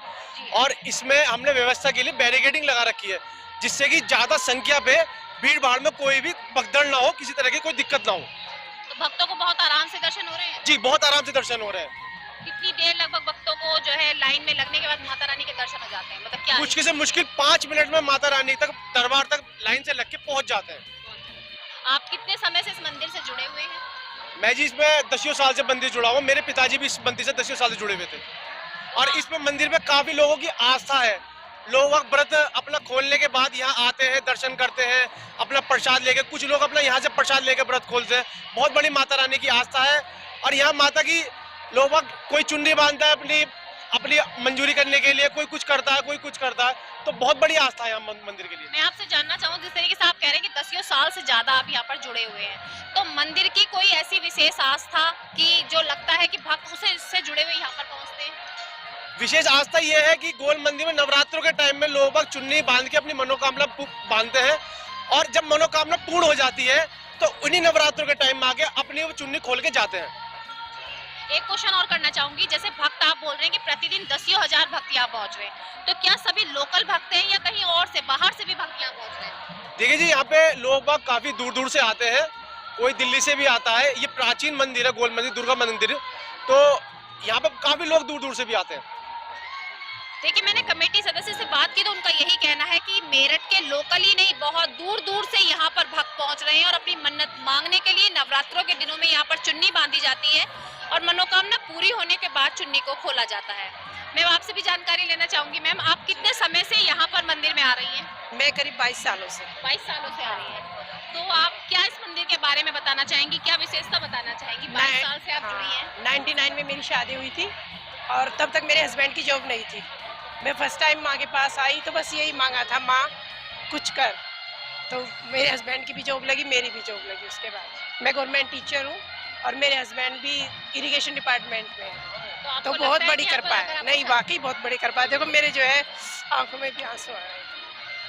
और इसमें हमने व्यवस्था के लिए बैरिकेडिंग लगा रखी है, जिससे कि ज्यादा संख्या पे भीड़ भाड़ में कोई भी भगदड़ ना हो, किसी तरह की कोई दिक्कत ना हो। तो भक्तों को बहुत आराम से दर्शन हो रहे हैं? जी, बहुत आराम से दर्शन हो रहे हैं। कितनी देर लगभग भक्तों को जो है लाइन में लगने के बाद माता रानी के दर्शन हो जाते हैं, मतलब क्या? मुश्किल से मुश्किल 5 मिनट में माता रानी तक दरबार तक लाइन से लग के पहुंच जाते हैं। आप कितने समय से इस मंदिर से जुड़े हुए हैं? मैं जी इसमें 10 साल से मंदिर जुड़ा हुआ, मेरे पिताजी भी इस मंदिर से 10 साल से जुड़े हुए थे। और इसमें मंदिर में काफी लोगों की आस्था है। लोग व्रत अपना खोलने के बाद यहाँ आते हैं, दर्शन करते हैं, अपना प्रसाद लेके, कुछ लोग अपना यहाँ से प्रसाद लेके व्रत खोलते हैं। बहुत बड़ी माता रानी की आस्था है। और यहाँ माता की लोग कोई चुन्नी बांधता है अपनी मंजूरी करने के लिए, कोई कुछ करता है, कोई कुछ करता है। तो बहुत बड़ी आस्था है यहाँ मंदिर के लिए। मैं आपसे जानना चाहूँ, जिस तरीके से आप कह रहे हैं कि 10 साल से ज्यादा आप यहाँ पर जुड़े हुए हैं, तो मंदिर की कोई ऐसी विशेष आस्था कि जो लगता है कि भक्त उससे जुड़े हुए यहाँ पर पहुँचते हैं? विशेष आस्था ये है कि गोल मंदिर में नवरात्रों के टाइम में लोग चुन्नी बांध के अपनी मनोकामना बांधते हैं, और जब मनोकामना पूर्ण हो जाती है तो उन्हीं नवरात्रों के टाइम में आके अपनी वो चुन्नी खोल के जाते हैं। एक क्वेश्चन और करना चाहूंगी, जैसे भक्त आप बोल रहे हैं कि प्रतिदिन 10,000 भक्त यहाँ पहुंच रहे हैं, तो क्या सभी लोकल भक्त हैं या कहीं और से बाहर से भी भक्त यहाँ पहुंच रहे हैं? देखिए जी, यहाँ पे लोग काफी दूर दूर से आते हैं, कोई दिल्ली से भी आता है। ये प्राचीन मंदिर है गोल मंदिर, दुर्गा मंदिर। तो यहाँ पे काफी लोग दूर दूर से भी आते हैं। देखिए, मैंने कमेटी सदस्य से बात की तो उनका यही कहना है कि मेरठ के लोकल ही नहीं, बहुत दूर दूर से यहाँ पर भक्त पहुँच रहे हैं और अपनी मन्नत मांगने के लिए नवरात्रों के दिनों में यहाँ पर चुन्नी बांधी जाती है और मनोकामना पूरी होने के बाद चुन्नी को खोला जाता है। मैं आपसे भी जानकारी लेना चाहूंगी। मैम, आप कितने समय से यहाँ पर मंदिर में आ रही हैं? मैं करीब 22 सालों से। 22 सालों से आ रही हैं। तो आप क्या इस मंदिर के बारे में बताना चाहेंगी, क्या विशेषता बताना चाहेंगी? 22 साल से आप जुड़ी हैं। 99 में मेरी शादी हुई थी और तब तक मेरे हस्बैंड की जॉब नहीं थी। मैं फर्स्ट टाइम माँ के पास आई तो बस यही मांगा था, माँ कुछ कर। तो मेरे हस्बैंड की भी जॉब लगी, मेरी भी जॉब लगी। उसके बाद मैं गवर्नमेंट टीचर हूँ और मेरे हस्बैंड भी इरिगेशन डिपार्टमेंट में है। तो बहुत बड़ी कृपा है। नहीं, वाकई बहुत बड़ी कृपा है। देखो मेरे जो है आंखों में भी आंसू आ रहे हैं।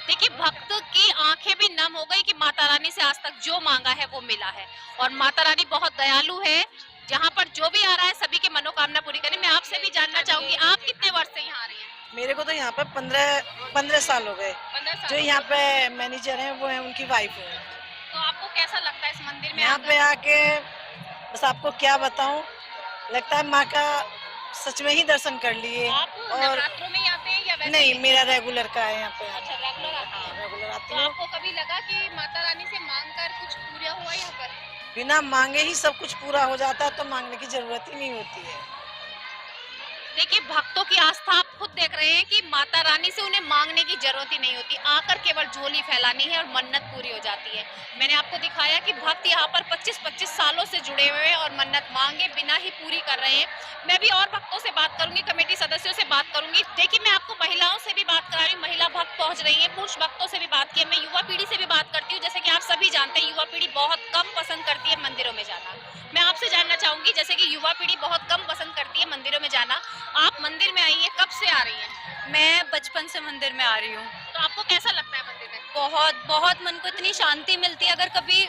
देखिए, भक्त की आंखें भी नम हो गई कि माता रानी से आज तक जो मांगा है वो मिला है और माता रानी बहुत दयालु है। जहाँ पर जो भी आ रहा है सभी की मनोकामना पूरी करें। मैं आपसे भी जानना चाहूंगी, आप कितने वर्ष से यहाँ आ रही हैं? मेरे को तो यहाँ पे 15 साल हो गए। 15 साल। जो यहाँ पे मैनेजर हैं वो है उनकी वाइफ है। तो आपको कैसा लगता है इस मंदिर में यहाँ पे आके? बस आपको क्या बताऊं, लगता है माँ का सच में ही दर्शन कर लिए। आप नवरात्रों में ही आते हैं या वैसे? नहीं, मेरा रेगुलर का है यहाँ पे। अच्छा, रेगुलर आते हैं। रेगुलर आती तो हूँ। आपको कभी लगा कि माता रानी से मांगकर कुछ पूरा हुआ यहाँ पर? बिना मांगे ही सब कुछ पूरा हो जाता है तो मांगने की जरूरत ही नहीं होती है। देखिए, भक्तों की आस्था आप खुद देख रहे हैं कि माता रानी से उन्हें मांगने की जरूरत ही नहीं होती, आकर केवल झोली फैलानी है और मन्नत पूरी हो जाती है। मैंने आपको दिखाया कि भक्त यहाँ पर 25-25 सालों से जुड़े हुए हैं और मन्नत मांगे बिना ही पूरी कर रहे हैं। मैं भी और भक्तों से बात करूंगी, कमेटी सदस्यों से बात करूंगी। देखिए, मैं आपको महिलाओं से भी बात करा रही हूँ, महिला भक्त पहुंच रही है, पुरुष भक्तों से भी बात की। मैं युवा पीढ़ी से भी बात करती हूँ। जैसे कि आप सभी जानते हैं, युवा पीढ़ी बहुत कम पसंद करती है मंदिरों में जाना। मैं आपसे जानना चाहूंगी, जैसे कि युवा पीढ़ी बहुत कम पसंद करती है मंदिरों में जाना, आप मंदिर में आई है, कब से आ रही हैं? मैं बचपन से मंदिर में आ रही हूँ। तो आपको कैसा लगता है मंदिर में? बहुत बहुत मन को इतनी शांति मिलती है। अगर कभी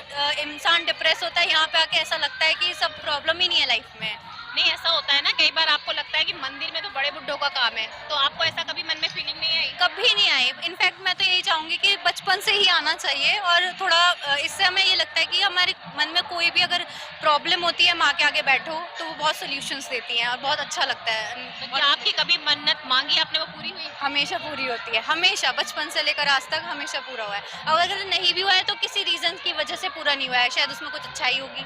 इंसान डिप्रेस होता है, यहाँ पे आके ऐसा लगता है कि सब प्रॉब्लम ही नहीं है लाइफ में। नहीं, ऐसा होता है ना, कई बार आपको लगता है कि मंदिर में तो बड़े बुड्ढों का काम है, तो आपको ऐसा कभी मन में फीलिंग नहीं आई? कभी नहीं आई। इनफैक्ट मैं तो यही चाहूंगी कि बचपन से ही आना चाहिए और थोड़ा इससे हमें ये लगता है कि हमारे मन में कोई भी अगर प्रॉब्लम होती है, माँ के आगे बैठो तो वो बहुत सोल्यूशंस देती हैं और बहुत अच्छा लगता है। तो क्या आपकी कभी मन्नत मांगी आपने, वो पूरी हुई? हमेशा पूरी होती है, हमेशा, बचपन से लेकर आज तक हमेशा पूरा हुआ है। और अगर नहीं भी हुआ है तो किसी रीजन की वजह से पूरा नहीं हुआ है, शायद उसमें कुछ अच्छाई होगी।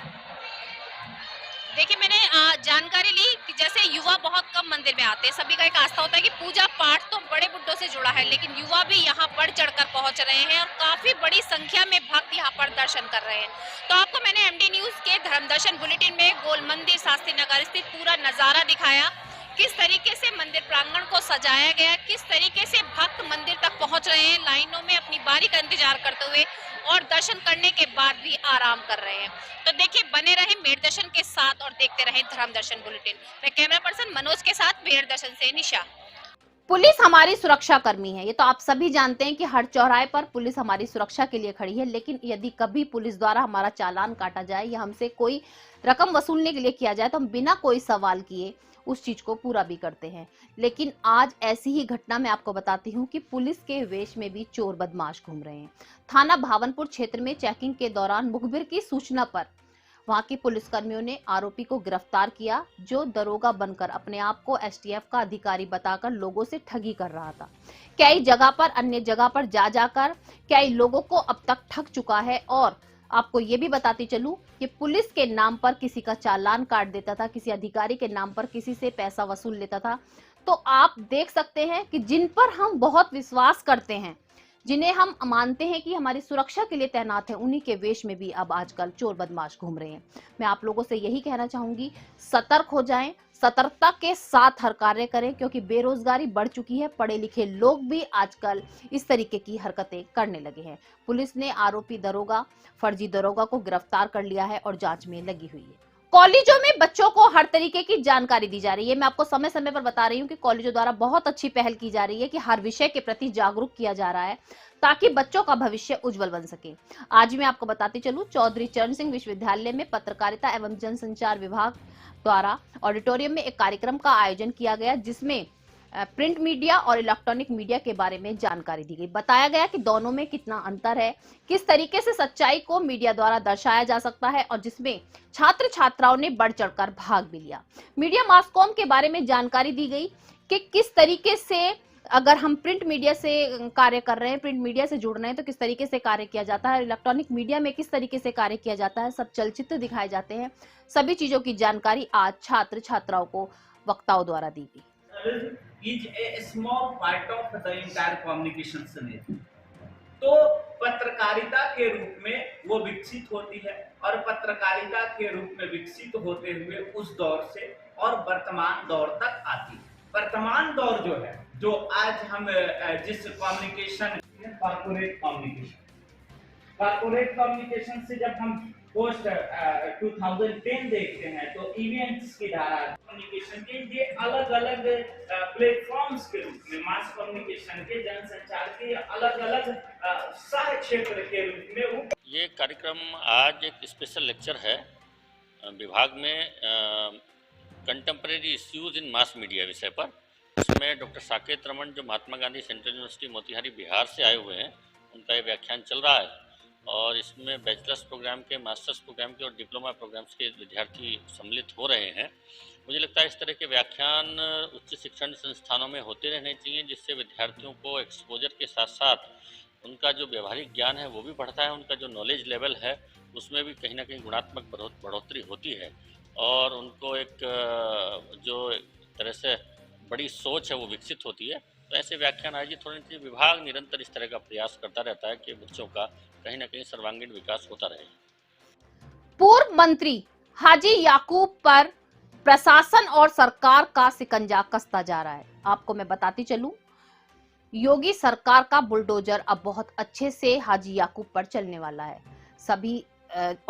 देखिए, मैंने जानकारी ली कि जैसे युवा बहुत कम मंदिर में आते हैं, सभी का एक आस्था होता है कि पूजा पाठ तो बड़े बुड्ढों से जुड़ा है, लेकिन युवा भी यहाँ बढ़ चढ़कर पहुंच रहे हैं और काफी बड़ी संख्या में भक्त यहाँ पर दर्शन कर रहे हैं। तो आपको मैंने एमडी न्यूज के धर्म दर्शन बुलेटिन में गोल मंदिर शास्त्री नगर स्थित पूरा नजारा दिखाया, किस तरीके से मंदिर प्रांगण को सजाया गया, किस तरीके से भक्त मंदिर तक पहुंच रहे हैं लाइनों में अपनी बारी का इंतजार करते हुए और दर्शन करने के बाद भी आराम कर रहे हैं। तो देखिए, बने रहे मेर दर्शन के साथ और देखते रहे धर्म दर्शन बुलेटिन। मैं कैमरा पर्सन मनोज के साथ मेर दर्शन से निशा। पुलिस हमारी सुरक्षा कर्मी है, ये तो आप सभी जानते हैं कि हर चौराहे पर पुलिस हमारी सुरक्षा के लिए खड़ी है, लेकिन यदि कभी पुलिस द्वारा हमारा चालान काटा जाए या हमसे कोई रकम वसूलने के लिए किया जाए तो हम बिना कोई सवाल किए उस चीज को पूरा भी करते हैं। लेकिन आज ऐसी ही घटना मैं आपको बताती हूँ कि पुलिस के वेश में भी चोर बदमाश घूम रहे हैं। थाना भावनपुर क्षेत्र में चेकिंग के दौरान मुखबिर की सूचना पर वहां के पुलिसकर्मियों ने आरोपी को गिरफ्तार किया, जो दरोगा बनकर अपने आप को एसटीएफ का अधिकारी बताकर लोगों से ठगी कर रहा था। कई जगह पर, अन्य जगह पर जा जाकर कई लोगों को अब तक ठग चुका है। और आपको ये भी बताती चलूं कि पुलिस के नाम पर किसी का चालान काट देता था, किसी अधिकारी के नाम पर किसी से पैसा वसूल लेता था। तो आप देख सकते हैं कि जिन पर हम बहुत विश्वास करते हैं, जिन्हें हम मानते हैं कि हमारी सुरक्षा के लिए तैनात है, उन्हीं के वेश में भी अब आजकल चोर बदमाश घूम रहे हैं। मैं आप लोगों से यही कहना चाहूंगी, सतर्क हो जाएं, सतर्कता के साथ हर कार्य करें, क्योंकि बेरोजगारी बढ़ चुकी है। पढ़े लिखे लोग भी आजकल इस तरीके की हरकतें करने लगे हैं। पुलिस ने आरोपी दरोगा, फर्जी दरोगा को गिरफ्तार कर लिया है और जांच में लगी हुई है। कॉलेजों में बच्चों को हर तरीके की जानकारी दी जा रही है। मैं आपको समय समय पर बता रही हूँ कि कॉलेजों द्वारा बहुत अच्छी पहल की जा रही है कि हर विषय के प्रति जागरूक किया जा रहा है, ताकि बच्चों का भविष्य उज्जवल बन सके। आज मैं आपको बताती चलूं, चौधरी चरण सिंह विश्वविद्यालय में पत्रकारिता एवं जनसंचार विभाग द्वारा ऑडिटोरियम में एक कार्यक्रम का आयोजन किया गया, जिसमें प्रिंट मीडिया और इलेक्ट्रॉनिक मीडिया के बारे में जानकारी दी गई। बताया गया कि दोनों में कितना अंतर है, किस तरीके से सच्चाई को मीडिया द्वारा दर्शाया जा सकता है और जिसमें छात्र छात्राओं ने बढ़ चढ़कर भाग भी लिया। मीडिया मास कॉम के बारे में जानकारी दी गई कि किस तरीके से अगर हम प्रिंट मीडिया से कार्य कर रहे हैं, प्रिंट मीडिया से जुड़ रहे हैं तो किस तरीके से कार्य किया जाता है, इलेक्ट्रॉनिक मीडिया में किस तरीके से कार्य किया जाता है, सब चलचित्र दिखाए जाते हैं। सभी चीजों की जानकारी आज छात्र छात्राओं को वक्ताओं द्वारा दी गई। is a small part of the entire communication scenario. तो पत्रकारिता के रूप में वो विकसित होती है और पत्रकारिता के रूप में विकसित होते हुए उस दौर से और वर्तमान दौर तक आती है। वर्तमान दौर जो है, जो आज हम जिस कम्युनिकेशन, कॉर्पोरेट कम्युनिकेशन से जब हम पोस्ट 2010 देखते हैं तो इवेंट्स की धारा कम्युनिकेशन के ये अलग अलग प्लेटफॉर्म्स के रूप में, मास कम्युनिकेशन के, जनसंचार के अलग अलग सह क्षेत्र के रूप में वो। ये कार्यक्रम आज एक स्पेशल लेक्चर है विभाग में contemporary issues in mass media विषय पर। इसमें डॉक्टर साकेत रमन जो महात्मा गांधी सेंट्रल यूनिवर्सिटी मोतिहारी बिहार से आए हुए हैं, उनका ये व्याख्यान चल रहा है और इसमें बैचलर्स प्रोग्राम के, मास्टर्स प्रोग्राम के और डिप्लोमा प्रोग्राम्स के विद्यार्थी सम्मिलित हो रहे हैं। मुझे लगता है इस तरह के व्याख्यान उच्च शिक्षण संस्थानों में होते रहने चाहिए, जिससे विद्यार्थियों को एक्सपोजर के साथ साथ उनका जो व्यवहारिक ज्ञान है वो भी बढ़ता है, उनका जो नॉलेज लेवल है उसमें भी कहीं ना कहीं गुणात्मक बढ़ोतरी होती है और उनको एक जो तरह से बड़ी सोच है वो विकसित होती है। तो ऐसे व्याख्यान आयोजित होने चाहिए। विभाग निरंतर इस तरह का प्रयास करता रहता है कि बच्चों का कहीं ना कहीं सर्वांगीण विकास होता रहे। पूर्व मंत्री हाजी याकूब पर प्रशासन और सरकार का शिकंजा कसता जा रहा है। आपको मैं बताती चलूं, योगी सरकार का बुलडोजर अब बहुत अच्छे से हाजी याकूब पर चलने वाला है। सभी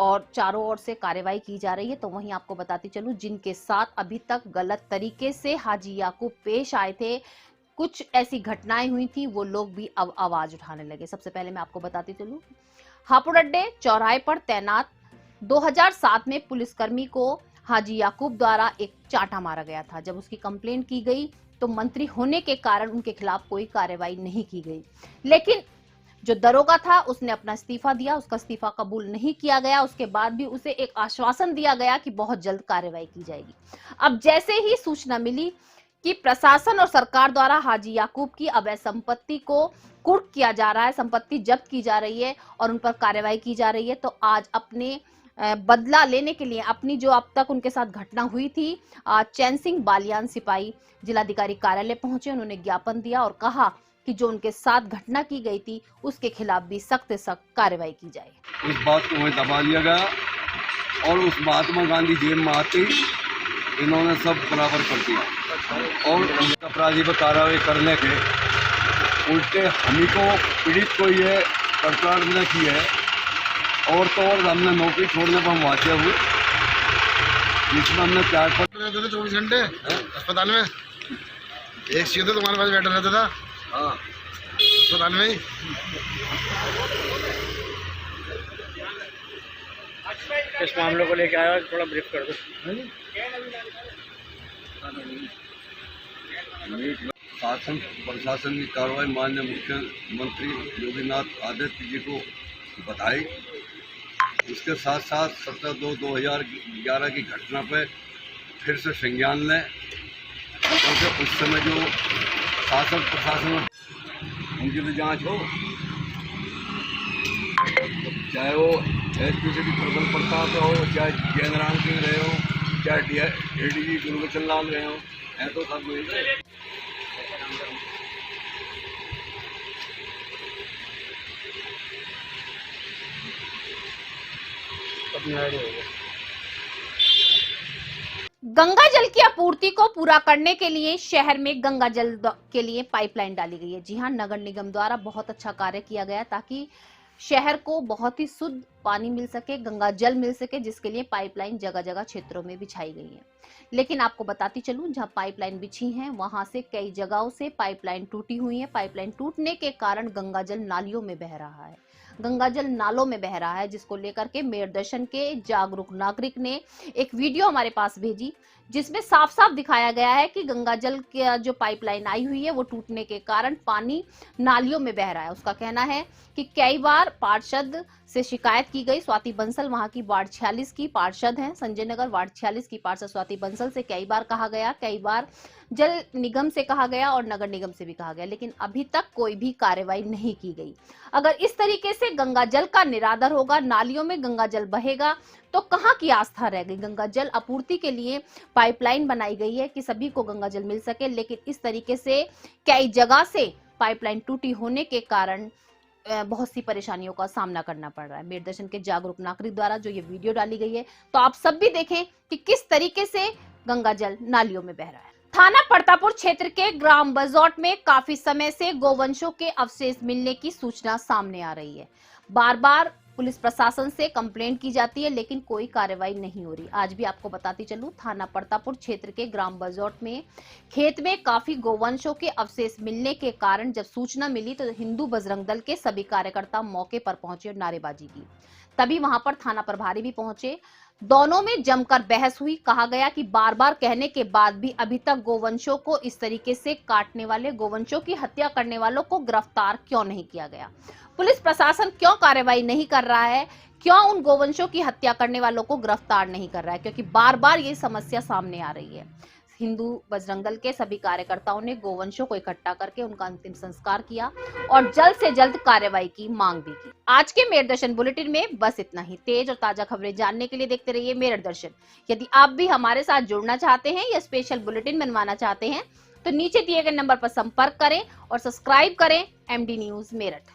और चारों ओर से कार्रवाई की जा रही है। तो वहीं आपको बताती चलूं, जिनके साथ अभी तक गलत तरीके से हाजी याकूब पेश आए थे, कुछ ऐसी घटनाएं हुई थी, वो लोग भी अब आवाज उठाने लगे। सबसे पहले मैं आपको बताती चलूं, हापुड़ अड्डे चौराहे पर तैनात 2007 में पुलिसकर्मी को हाजी याकूब द्वारा एक चांटा मारा गया था। जब उसकी कंप्लेंट की गई तो मंत्री होने के कारण उनके खिलाफ कोई कार्रवाई नहीं की गई, लेकिन जो दरोगा था उसने अपना इस्तीफा दिया, उसका इस्तीफा कबूल नहीं किया गया। उसके बाद भी उसे एक आश्वासन दिया गया कि बहुत जल्द कार्रवाई की जाएगी। अब जैसे ही सूचना मिली कि प्रशासन और सरकार द्वारा हाजी याकूब की अवैध संपत्ति को कुर्क किया जा रहा है, संपत्ति जब्त की जा रही है और उन पर कार्रवाई की जा रही है, तो आज अपने बदला लेने के लिए, अपनी जो अब तक उनके साथ घटना हुई थी, चैन सिंह बालियान सिपाही जिलाधिकारी कार्यालय पहुंचे, उन्होंने ज्ञापन दिया और कहा कि जो उनके साथ घटना की गई थी उसके खिलाफ भी सख्त से सख्त कार्रवाई की जाए। उस बात को वहीं दबा लिया गया और उस महात्मा गांधी जेल में आते ही इन्होंने सब बराबर कर दिया और अपराधी पर कार्रवाई करने के उल्टे हमी को, पीड़ित को ये प्रताड़ना की है और तो और हमने नौकरी छोड़ने पर हम वाचे हुए, जिसमें हमने 24 घंटे अस्पताल में एक सीधे तुम्हारे पास बैठा रहता था। हाँ, अस्पताल में ही। इस मामले को लेकर आया, थोड़ा ब्रीफ कर दो। शासन प्रशासन की कार्रवाई माननीय मुख्यमंत्री योगीनाथ आदित्य जी को बताई। उसके साथ साथ 17/2/2011 की घटना पे फिर से संज्ञान लें, क्योंकि उस समय जो शासन प्रशासन उनकी भी जांच हो, चाहे वो एसपीसीडी प्रबल प्रताप हो, चाहे जयनारायण सिंह रहे हो, चाहे एडीजी गुरुबचन लाल रहे हो, है तो सब मिल रहे। गंगा जल की आपूर्ति को पूरा करने के लिए शहर में गंगा जल के लिए पाइपलाइन डाली गई है। जी हां, नगर निगम द्वारा बहुत अच्छा कार्य किया गया ताकि शहर को बहुत ही शुद्ध पानी मिल सके, गंगा जल मिल सके, जिसके लिए पाइपलाइन जगह जगह क्षेत्रों में बिछाई गई है। लेकिन आपको बताती चलूं, जहां पाइपलाइन बिछी हैं वहां से कई जगहों से पाइपलाइन टूटी हुई है। पाइपलाइन टूटने के कारण गंगा जल नालियों में बह रहा है। गंगाजल नालों में बह रहा है, जिसको लेकर के मेयर दर्शन के जागरूक नागरिक ने एक वीडियो हमारे पास भेजी, जिसमें साफ साफ दिखाया गया है कि गंगाजल की जो पाइपलाइन आई हुई है वो टूटने के कारण पानी नालियों में बह रहा है। उसका कहना है कि कई बार पार्षद से शिकायत की गई। स्वाति बंसल वहां की वार्ड 46 की पार्षद हैं, संजय नगर वार्ड 46 की पार्षद स्वाति बंसल से कई बार कहा गया, कई बार जल निगम से कहा गया और नगर निगम से भी कहा गया, लेकिन अभी तक कोई भी कार्रवाई नहीं की गई। अगर इस तरीके से गंगा जल का निरादर होगा, नालियों में गंगा जल बहेगा, तो कहां की आस्था रह गई। गंगा जल आपूर्ति के लिए पाइपलाइन बनाई गई है कि सभी को गंगा जल मिल सके, लेकिन इस तरीके से कई जगह से पाइपलाइन टूटी होने के कारण बहुत सी परेशानियों का सामना करना पड़ रहा है। मेयर दर्शन के जागरूक नागरिक द्वारा जो ये वीडियो डाली गई है, तो आप सब भी देखें कि किस तरीके से गंगा जल नालियों में बह रहा है। थाना परतापुर क्षेत्र के ग्राम बजौट में काफी समय से गोवंशों के अवशेष मिलने की सूचना सामने आ रही है। बार बार पुलिस प्रशासन से कंप्लेंट की जाती है, लेकिन कोई कार्रवाई नहीं हो रही। आज भी आपको बताती चलूं, थाना परतापुर क्षेत्र के ग्राम बजौट में खेत में काफी गोवंशों के अवशेष मिलने के कारण जब सूचना मिली तो हिंदू बजरंग दल के सभी कार्यकर्ता मौके पर पहुंचे और नारेबाजी की। तभी वहां पर थाना प्रभारी भी पहुंचे। दोनों में जमकर बहस हुई। कहा गया कि बार बार कहने के बाद भी अभी तक गोवंशों को इस तरीके से काटने वाले, गोवंशों की हत्या करने वालों को गिरफ्तार क्यों नहीं किया गया। पुलिस प्रशासन क्यों कार्रवाई नहीं कर रहा है, क्यों उन गोवंशों की हत्या करने वालों को गिरफ्तार नहीं कर रहा है, क्योंकि बार बार ये समस्या सामने आ रही है। हिंदू बजरंग दल के सभी कार्यकर्ताओं ने गोवंशों को इकट्ठा करके उनका अंतिम संस्कार किया और जल्द से जल्द कार्रवाई की मांग भी की। आज के मेयर दर्शन बुलेटिन में बस इतना ही। तेज और ताजा खबरें जानने के लिए देखते रहिए मेयर दर्शन। यदि आप भी हमारे साथ जुड़ना चाहते हैं या स्पेशल बुलेटिन बनवाना चाहते हैं तो नीचे दिए गए नंबर पर संपर्क करें और सब्सक्राइब करें MD न्यूज मेरठ।